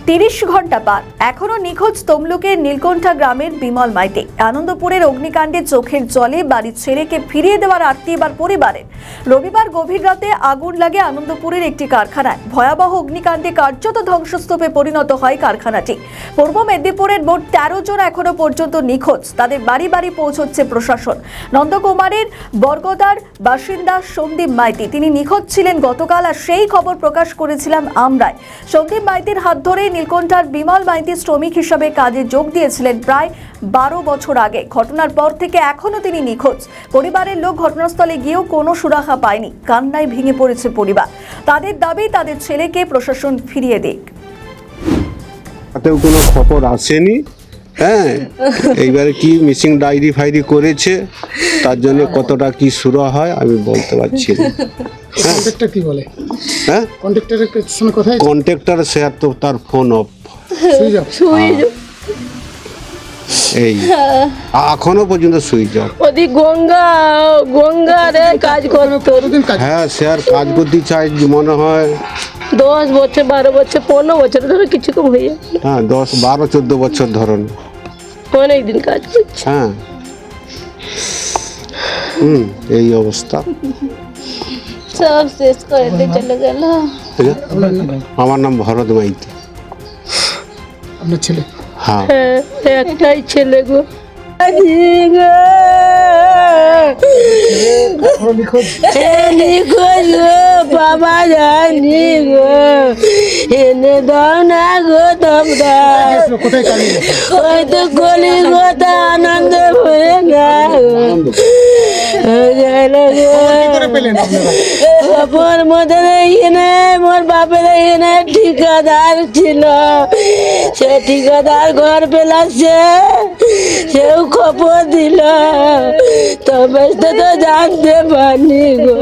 30 ঘন্টা পার এখনো নিখোঁজ তমলুকের নীলকণ্ঠা গ্রামের বিমল মাইতি। আনন্দপুরের অগ্নিকাণ্ডে চোখের জলে বাড়ির ছেলেকে ফিরিয়ে দেওয়ার আর্তি এবার পরিবারের। রবিবার গভীর রাতে আগুন লাগে আনন্দপুরের একটি কারখানায়। ভয়াবহ অগ্নিকাণ্ডে কার্যত ধ্বংসস্তূপে পরিণত হয় কারখানাটি। পূর্ব মেদিনীপুরের মোট 13 জন এখনো পর্যন্ত নিখোঁজ। তাদের বাড়ি বাড়ি পৌঁছচ্ছে প্রশাসন। নন্দকুমারের বরগদার বাসিন্দা সন্দীপ মাইতি, তিনি নিখোঁজ ছিলেন গতকাল, আর সেই খবর প্রকাশ করেছিলাম আমরাই। সন্দীপ মাইতির হাত ধরে নীলকণ্ঠার বিমল মাইতি শ্রমিক হিসাবে কাজে যোগ দিয়েছিলেন প্রায় 12 বছর আগে। ঘটনার পর থেকে এখনো তিনি নিখোঁজ। পরিবারের লোক ঘটনাস্থলে গিয়েও কোনো সুরাহা পায়নি। কান্নায় ভেঙে পড়েছে পরিবার। তাদের দাবি তাদের ছেলেকে প্রশাসন ফিরিয়ে দিক। তাতেও কোনো খবর আসেনি। হ্যাঁ, এইবারে কি মিসিং ডায়েরি ফাইরি করেছে, তার জন্য কতটা কি শুরু হয় আমি বলতে পারছি না। কন্ট্রাক্টর কি বলে? হ্যাঁ, কন্ট্রাক্টরের সঙ্গে কথা হয়েছে? কন্ট্রাক্টর স্যার তো তার ফোন অফ। এই এখনো পর্যন্ত সুইচ অফ। ওদি গঙ্গারে কাজ করতো। হ্যাঁ স্যার, কাজ করতে চাই মনে হয় 10 বছর 12 বছর 15 বছর ধরে কিছু কম হয়ে যায়। হ্যাঁ 10 12 14 বছর ধরুন অনেকদিন কাজ করছে। হ্যাঁ এই অবস্থা। সব শেষ করে দিয়ে চলে গেল। আমার নাম ভরত মাইতি। আপনার ছেলে? হ্যাঁ, একটাই ছেলে গো। বাবা জানি গো, এনে দাও না গো তোমরা। কোথায় কালি? ওই তো গলি কথা আনন্দ ভরে না খবর মধ্যে এখানে মোর বাপের এখানে ঠিকাদার ছিল। সে ঠিকাদার ঘর পেলাছে, সেও খবর দিল, তবে তো জানতে পারিনি গো।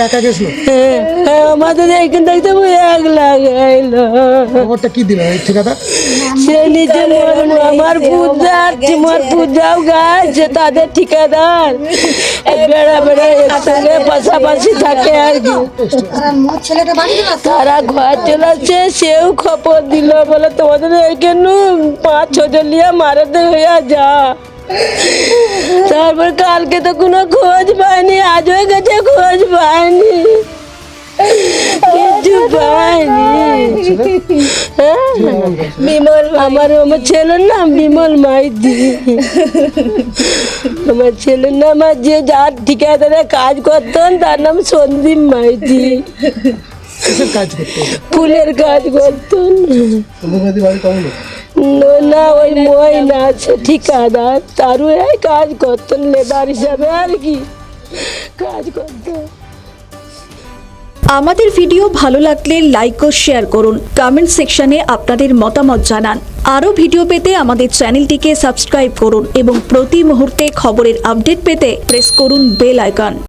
একা গেছিল? আমাদের এখান থেকে তো এক লাগাইল। খবরটা কি দিল ঠিকাদার? সে নিজে আমার পূজাও গাছ, তাদের ঠিকাদার বেড়া বেড়া একসঙ্গে পাশাপাশি থাকে আর কি। তারা ঘর চলেছে, সেও খবর দিল, বলে তোমাদের এখানে 5-6 জন নিয়ে মারাতে হইয়া যা। তারপর কালকে তো কোনো খোঁজ পাইনি, আজও গেছে খোঁজ পাইনি, কিছু পাইনি। আমার ছেলের নাম বিমল মাইতি। আমার ছেলের নাম, আর যে যার ঠিকাদারে কাজ করতেন তার নাম সন্দীপ মাইতি। কাজ করতে ফুলের কাজ করতেন না, ওই ময়না আছে ঠিকাদার, তারও কাজ করতেন লেবার হিসাবে আর কি কাজ করতেন। আমাদের ভিডিও ভালো লাগলে লাইক ও শেয়ার করুন। কমেন্ট সেকশনে আপনাদের মতামত জানান। আরও ভিডিও পেতে আমাদের চ্যানেলটিকে সাবস্ক্রাইব করুন এবং প্রতি মুহূর্তে খবরের আপডেট পেতে প্রেস করুন বেল আইকন।